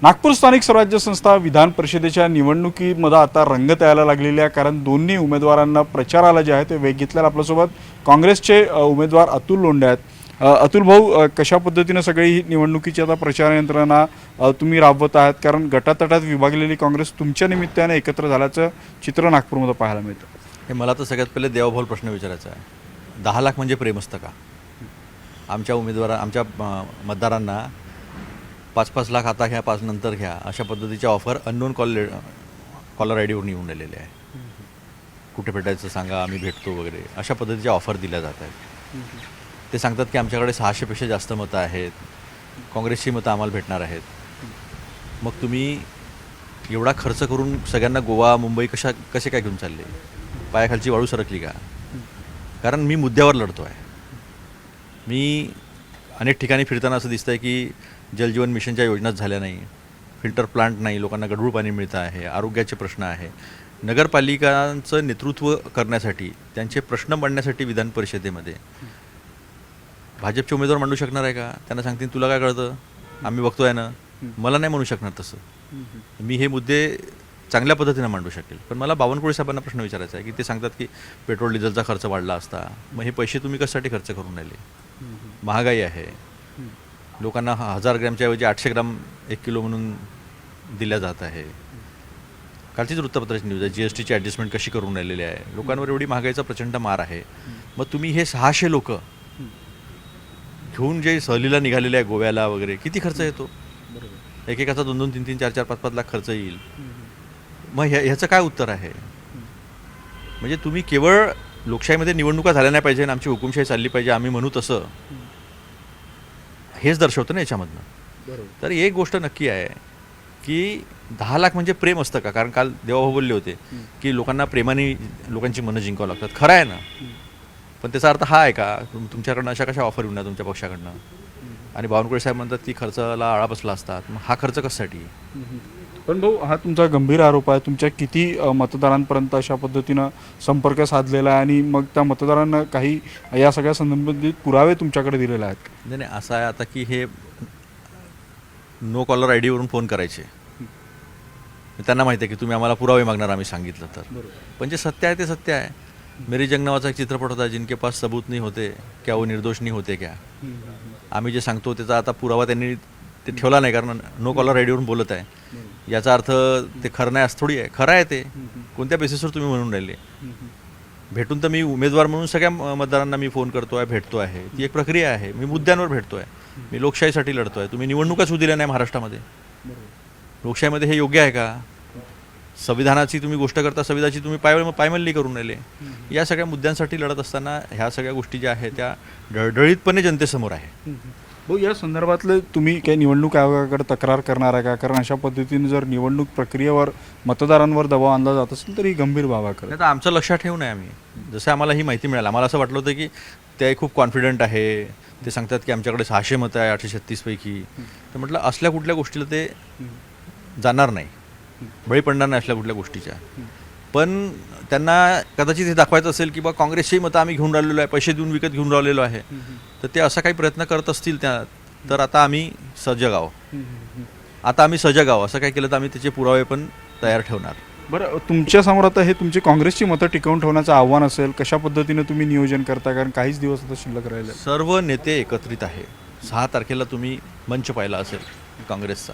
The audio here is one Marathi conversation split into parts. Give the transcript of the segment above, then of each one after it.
नागपूर स्थानिक स्वराज्य संस्था विधान परिषदेच्या निवडणुकीमध्ये आता रंगत यायला लागलेली आहे, कारण दोन्ही उमेदवारांना प्रचाराला जे आहे ते वेग घेतलेला। आपल्यासोबत काँग्रेसचे उमेदवार अतुल लोंढे आहेत। अतुल भाऊ, कशा पद्धतीने सगळी ही निवडणुकीची आता प्रचार यंत्रणा तुम्ही राबवत आहात, कारण गटातटात विभागलेली काँग्रेस तुमच्या निमित्ताने एकत्र झाल्याचं चित्र नागपूरमध्ये पाहायला मिळतं। हे मला तर सगळ्यात पहिले देवाभाऊ प्रश्न विचारायचा आहे। 10 लाख म्हणजे प्रेम असतं का? आमच्या आमच्या मतदारांना 5-5 लाख आता घ्या, 5 नंतर घ्या, अशा पद्धतीच्या ऑफर अननोन कॉलर आय डीवरून येऊन राहिलेले आहे। कुठे भेटायचं सांगा, आम्ही भेटतो वगैरे, अशा पद्धतीच्या ऑफर दिल्या जात आहेत। ते सांगतात की आमच्याकडे 600पेक्षा जास्त मतं आहेत, काँग्रेसची मतं आम्हाला भेटणार आहेत। मग तुम्ही एवढा खर्च करून सगळ्यांना गोवा मुंबई कसे काय घेऊन चालले? पायाखालची वाळू सरकली का? कारण मी मुद्द्यावर लढतो आहे। मी अनेक ठिकाणी फिरताना असं दिसतं आहे की जलजीवन मिशनच्या योजनाच झाल्या नाही, फिल्टर प्लांट नाही, लोकांना गढूळ पाणी मिळतं आहे, आरोग्याचे प्रश्न आहे। नगरपालिकांचं नेतृत्व करण्यासाठी, त्यांचे प्रश्न मांडण्यासाठी विधान परिषदेमध्ये भाजपचे उमेदवार मांडू शकणार आहे का? त्यांना सांगतील तुला काय कळतं, आम्ही बघतोय ना। मला नाही म्हणू शकणार तसं। मी हे मुद्दे चांगल्या पद्धतीने मांडू शकेल, पण मला बावनकुळे साहेबांना प्रश्न विचारायचा आहे की ते सांगतात की पेट्रोल डिझेलचा खर्च वाढला असता, मग हे पैसे तुम्ही कशासाठी खर्च करून राहिले? महागाई आहे, लोकांना 1000 ग्रॅमच्या ऐवजी 800 ग्राम 1 किलो म्हणून दिल्या जात आहे। कालचीच वृत्तपत्राची न्यूज आहे, GSTची ॲडजस्टमेंट कशी करून राहिलेली आहे। लोकांवर एवढी महागाईचा प्रचंड मार आहे। मग तुम्ही हे 600 लोक घेऊन जे सहलीला निघालेले आहे गोव्याला वगैरे, किती खर्च येतो? एकेकाचा 2-2, 3-3, 4-4, 5-5 लाख खर्च येईल। मग ह्याचं काय उत्तर आहे? म्हणजे तुम्ही केवळ लोकशाहीमध्ये निवडणुका झाल्या नाही पाहिजे, आमची हुकुमशाही चालली पाहिजे, आम्ही म्हणू तसं, हेच दर्शवतं ना याच्यामधनं। तर एक गोष्ट नक्की आहे की 10 लाख म्हणजे प्रेम असतं का? कारण काल देवाभाऊ बोलले होते की लोकांना प्रेमाने लोकांची मनं जिंकावं लागतात। खरं आहे ना, पण त्याचा अर्थ हा आहे का तुमच्याकडनं अशा कशा ऑफर येऊन ना तुमच्या पक्षाकडनं? आणि बावनकुळे साहेब म्हणतात की खर्चाला आळा बसला असतात, मग हा खर्च कशासाठी? पण भाऊ, हा तुमचा गंभीर आरोप आहे। तुमच्या किती मतदारांपर्यंत अशा पद्धतीनं संपर्क साधलेला आहे आणि मग त्या मतदारांना काही या सगळ्या संबंधित पुरावे तुमच्याकडे दिलेले आहेत? नाही, असं आहे आता की हे नो कॉलर आय डीवरून फोन करायचे, त्यांना माहिती आहे की तुम्ही आम्हाला पुरावे मागणार आम्ही सांगितलं तर। पण जे सत्य आहे ते सत्य आहे। मेरी जंग नावाचा एक चित्रपट होता, जिनके पास सबूत नहीं होते क्या वो निर्दोष नहीं होते क्या। आम्ही जे सांगतो त्याचा आता पुरावा त्यांनी ते ठेवला नाही, कारण नो कॉलर आय डीवरून बोलत आहे। याचा अर्थ ते खरं नाही असं थोडी आहे। खरं आहे ते, कोणत्या बेसिसवर तुम्ही म्हणून राहिले? भेटून तर मी उमेदवार म्हणून सगळ्या मतदारांना मी फोन करतो आहे, भेटतो आहे, ती एक प्रक्रिया आहे। मी मुद्द्यांवर भेटतो आहे, मी लोकशाहीसाठी लढतो आहे। तुम्ही निवडणुकाच होऊ दिल्या नाही महाराष्ट्रामध्ये। लोकशाहीमध्ये हे योग्य आहे का? संविधानाची तुम्ही गोष्ट करता, संविधानाची तुम्ही पायमल्ली करून राहिले। या सगळ्या मुद्द्यांसाठी लढत असताना ह्या सगळ्या गोष्टी ज्या आहेत त्या डळडळीतपणे जनतेसमोर आहे। भाऊ, या संदर्भातलं तुम्ही काही निवडणूक आयोगाकडे तक्रार करणार आहे का? कारण अशा पद्धतीने जर निवडणूक प्रक्रियेवर मतदारांवर दबाव आणला जात असेल तर ही गंभीर बाब आहे। आता आमचं लक्षात ठेवून आहे आम्ही, जसं आम्हाला ही माहिती मिळाली, आम्हाला असं वाटलं होतं की ते खूप कॉन्फिडंट आहे, ते सांगतात की आमच्याकडे 600 मतं आहे 836 पैकी, तर म्हटलं असल्या कुठल्या गोष्टीला ते जाणार नाही, बळी पडणार नाही असल्या कुठल्या गोष्टीच्या। पण त्यांना कदाचित हे दाखवायचं असेल की बा काँग्रेसची मतं आम्ही घेऊन राहिलेलो आहे, पैसे देऊन विकत घेऊन राहिलेलो आहे, तर ते असा काही प्रयत्न करत असतील तर आता आम्ही सजग आहोत। असं काय केलं तर आम्ही त्याचे पुरावे पण तयार ठेवणार। बरं, तुमच्यासमोर आता हे तुमची काँग्रेसची मतं टिकवून ठेवण्याचं आव्हान असेल, कशा पद्धतीने तुम्ही नियोजन करता? कारण काहीच दिवस आता शिल्लक राहिले। सर्व नेते एकत्रित आहे। 6 तारखेला तुम्ही मंच पाहिला असेल काँग्रेसचा,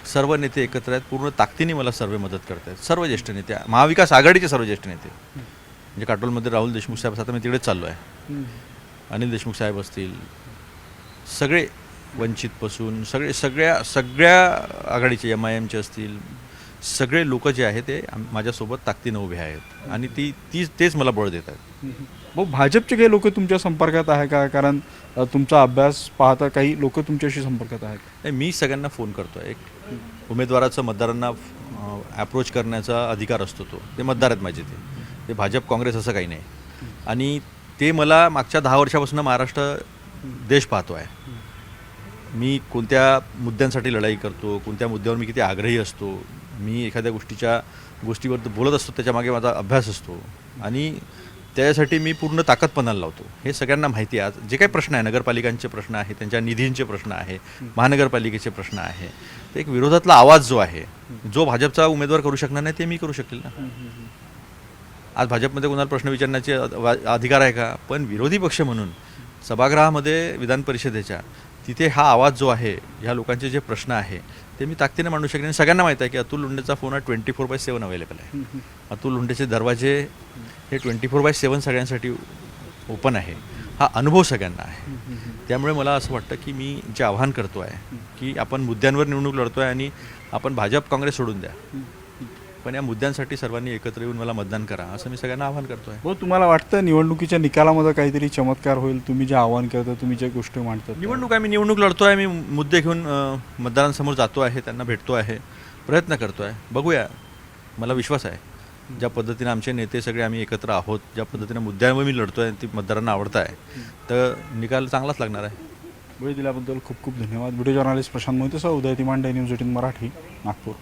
सर्व नेते एकत्र आहेत, पूर्ण ताकदीने मला सर्व मदत करत आहेत। सर्व ज्येष्ठ नेते, महाविकास आघाडीचे सर्व ज्येष्ठ नेते, म्हणजे काटोलमध्ये राहुल देशमुख साहेब, आता मी तिकडेच चाललो आहे, अनिल देशमुख साहेब असतील, सगळे वंचितपासून सगळ्या आघाडीचे MIMचे असतील, सगळे लोक जे आहेत ते माझ्यासोबत ताकदीनं उभे आहेत आणि तेच मला बळ देत आहेत। भाऊ, भाजपचे काही लोक तुमच्या संपर्कात आहे का? कारण तुमचा अभ्यास पाहता काही लोक तुमच्याशी संपर्कात आहेत? नाही, मी सगळ्यांना फोन करतो आहे। एक उमेदवाराचं मतदारांना ॲप्रोच करण्याचा अधिकार असतो, ते मतदार आहेत माझे, ते भाजप काँग्रेस असं काही नाही। आणि ते मला मागच्या 10 वर्षापासून महाराष्ट्र देश पाहतो आहे। मी कोणत्या मुद्द्यांसाठी लढाई करतो, कोणत्या मुद्द्यावर मी किती आग्रही असतो, मी एखाद्या गोष्टीवर बोलत असतो, त्याच्यामागे माझा अभ्यास असतो आणि त्यासाठी मी पूर्ण ताकद पणाला लावतो। हे सगळ्यांना माहिती आहे। जे काही प्रश्न आहे, नगरपालिकांचे प्रश्न आहे, त्यांच्या निधींचे प्रश्न आहे, महानगरपालिकेचे प्रश्न आहे, ते एक विरोधातला आवाज जो आहे, जो भाजपचा उमेदवार करू शकणार नाही ते मी करू शकेल ना. आज भाजपमध्ये कोणाला प्रश्न विचारण्याचे अधिकार आहे का? पण विरोधी पक्ष म्हणून सभागृहामध्ये विधान परिषदेच्या तिथे हा आवाज जो आहे, ह्या लोकांचे जे प्रश्न आहे ते मी ताकदीने मांडू शकेन. आणि सगळ्यांना माहीत आहे की अतुल लोंढेचा फोन हा 24/7 अवेलेबल आहे. अतुल लोंढेचे दरवाजे हे 24/7 सगळ्यांसाठी ओपन आहे. हा अनुभव सगळ्यांना आहे. त्यामुळे मला असं वाटतं की मी जे आव्हान करतो आहे की आपण मुद्द्यांवर निवडणूक लढतो आहे आणि आपण भाजप काँग्रेस सोडून द्या, पण या मुद्द्यांसाठी सर्वांनी एकत्र येऊन मला मतदान करा, असं मी सगळ्यांना आवाहन करतो आहे. हो, तुम्हाला वाटतं निवडणुकीच्या निकालामध्ये काहीतरी चमत्कार होईल? तुम्ही जे आव्हान करता, तुम्ही ज्या गोष्टी मांडतात, निवडणूक आहे, मी निवडणूक लढतो आहे, मी मुद्दे घेऊन मतदारांसमोर जातो आहे, त्यांना भेटतो आहे, प्रयत्न करतो आहे. बघूया, मला विश्वास आहे ज्या पद्धतीने आमचे नेते सगळे आम्ही एकत्र आहोत, ज्या पद्धतीने मुद्द्यांवर मी लढतो आहे ती मतदारांना आवडत आहे, तर निकाल चांगलाच लागणार आहे. वेळ दिल्याबद्दल खूप खूप धन्यवाद. व्हिडिओ जर्नलिस्ट प्रशांत मोहितेसह उदय तिमांडे, न्यूज 18 मराठी, नागपूर.